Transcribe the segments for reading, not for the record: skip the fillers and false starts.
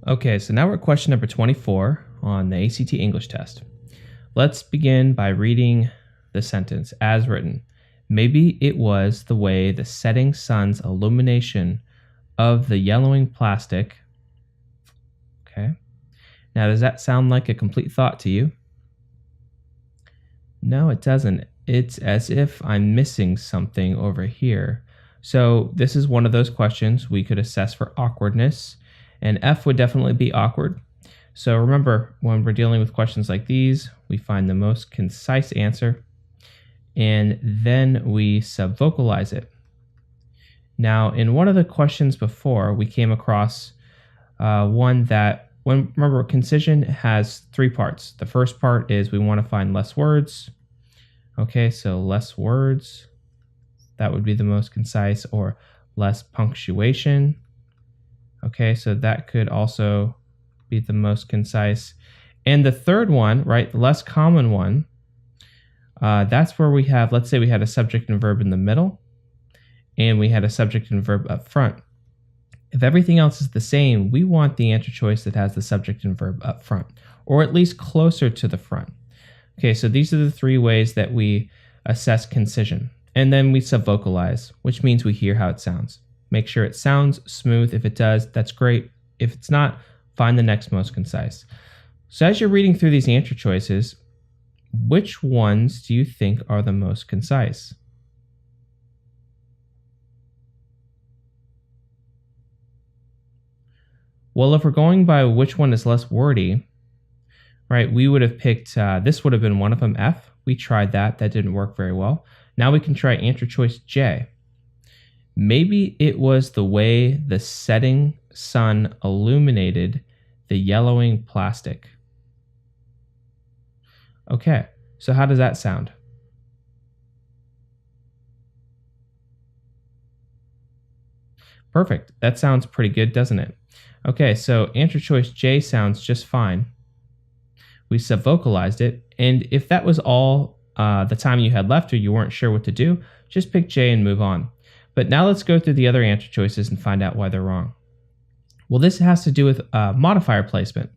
Okay, so now we're at question number 24 on the ACT English test. Let's begin by reading the sentence as written. Maybe it was the way the setting sun's illumination of the yellowing plastic. Okay. Now, does that sound like a complete thought to you? No, it doesn't. It's as if I'm missing something over here. So, this is one of those questions we could assess for awkwardness, and F would definitely be awkward. So, remember, when we're dealing with questions like these, we find the most concise answer and then we subvocalize it. Now, in one of the questions before, we came across one that, remember, concision has three parts. The first part is we want to find less words. Okay, so less words, that would be the most concise, or less punctuation. Okay, so that could also be the most concise. And the third one, right, the less common one, that's where we have, let's say we had a subject and verb in the middle, and we had a subject and verb up front. If everything else is the same, we want the answer choice that has the subject and verb up front, or at least closer to the front. Okay, so these are the three ways that we assess concision. And then we subvocalize, which means we hear how it sounds. Make sure it sounds smooth. If it does, that's great. If it's not, find the next most concise. So as you're reading through these answer choices, which ones do you think are the most concise? Well, if we're going by which one is less wordy, right, we would have picked, this would have been one of them, F. We tried that. That didn't work very well. Now we can try answer choice J. Maybe it was the way the setting sun illuminated the yellowing plastic. Okay, so how does that sound? Perfect. That sounds pretty good, doesn't it? Okay, so answer choice J sounds just fine. We subvocalized it, and if that was all the time you had left or you weren't sure what to do, just pick J and move on. But now let's go through the other answer choices and find out why they're wrong. Well, this has to do with modifier placement.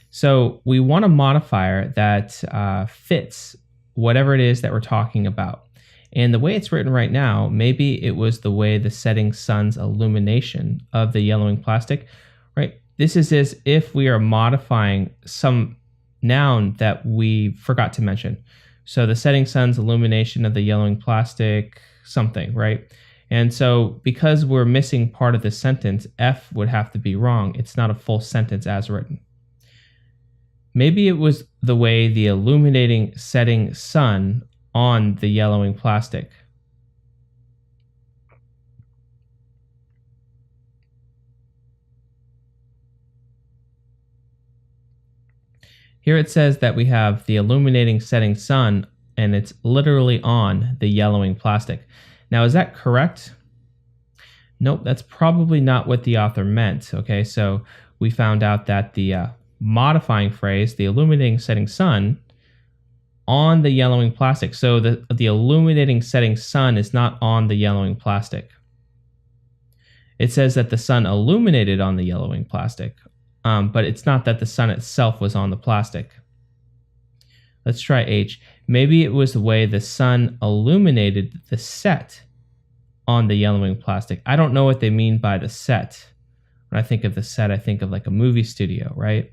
So we want a modifier that fits whatever it is that we're talking about. And the way it's written right now, maybe it was the way the setting sun's illumination of the yellowing plastic, right? This is as if we are modifying some noun that we forgot to mention. So the setting sun's illumination of the yellowing plastic, something, right? And so because we're missing part of the sentence, F would have to be wrong. It's not a full sentence as written. Maybe it was the way the illuminating setting sun on the yellowing plastic. Here it says that we have the illuminating setting sun, and it's literally on the yellowing plastic. Now, is that correct? Nope, that's probably not what the author meant. Okay, so we found out that the modifying phrase, the illuminating setting sun, on the yellowing plastic. So the illuminating setting sun is not on the yellowing plastic. It says that the sun illuminated on the yellowing plastic. But it's not that the sun itself was on the plastic. Let's try H. Maybe it was the way the sun illuminated the set on the yellowing plastic. I don't know what they mean by the set. When I think of the set, I think of like a movie studio, right?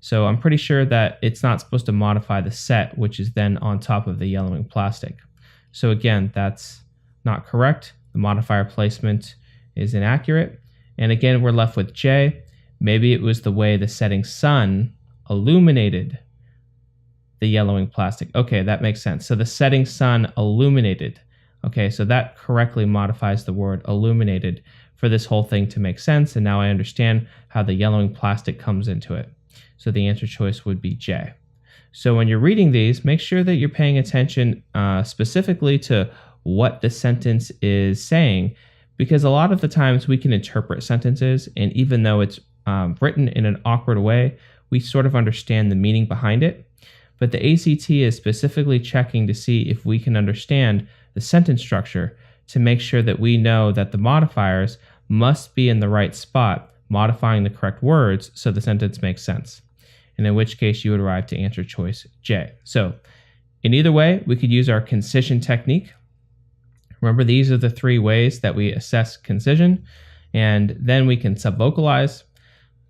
So I'm pretty sure that it's not supposed to modify the set, which is then on top of the yellowing plastic. So again, that's not correct. The modifier placement is inaccurate. And again, we're left with J. Maybe it was the way the setting sun illuminated the yellowing plastic. Okay, that makes sense. So the setting sun illuminated. Okay, so that correctly modifies the word illuminated for this whole thing to make sense. And now I understand how the yellowing plastic comes into it. So the answer choice would be J. So when you're reading these, make sure that you're paying attention specifically to what the sentence is saying, because a lot of the times we can interpret sentences, and even though it's written in an awkward way, we sort of understand the meaning behind it. But the ACT is specifically checking to see if we can understand the sentence structure to make sure that we know that the modifiers must be in the right spot, modifying the correct words so the sentence makes sense, and in which case you would arrive to answer choice J. So in either way, we could use our concision technique. Remember, these are the three ways that we assess concision, and then we can subvocalize,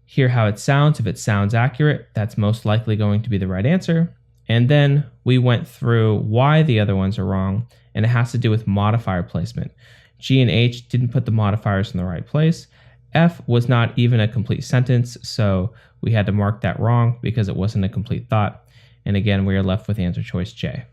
hear how it sounds. If it sounds accurate, that's most likely going to be the right answer. And then we went through why the other ones are wrong, and it has to do with modifier placement. G and H didn't put the modifiers in the right place. F was not even a complete sentence, so we had to mark that wrong because it wasn't a complete thought. And again, we are left with answer choice J.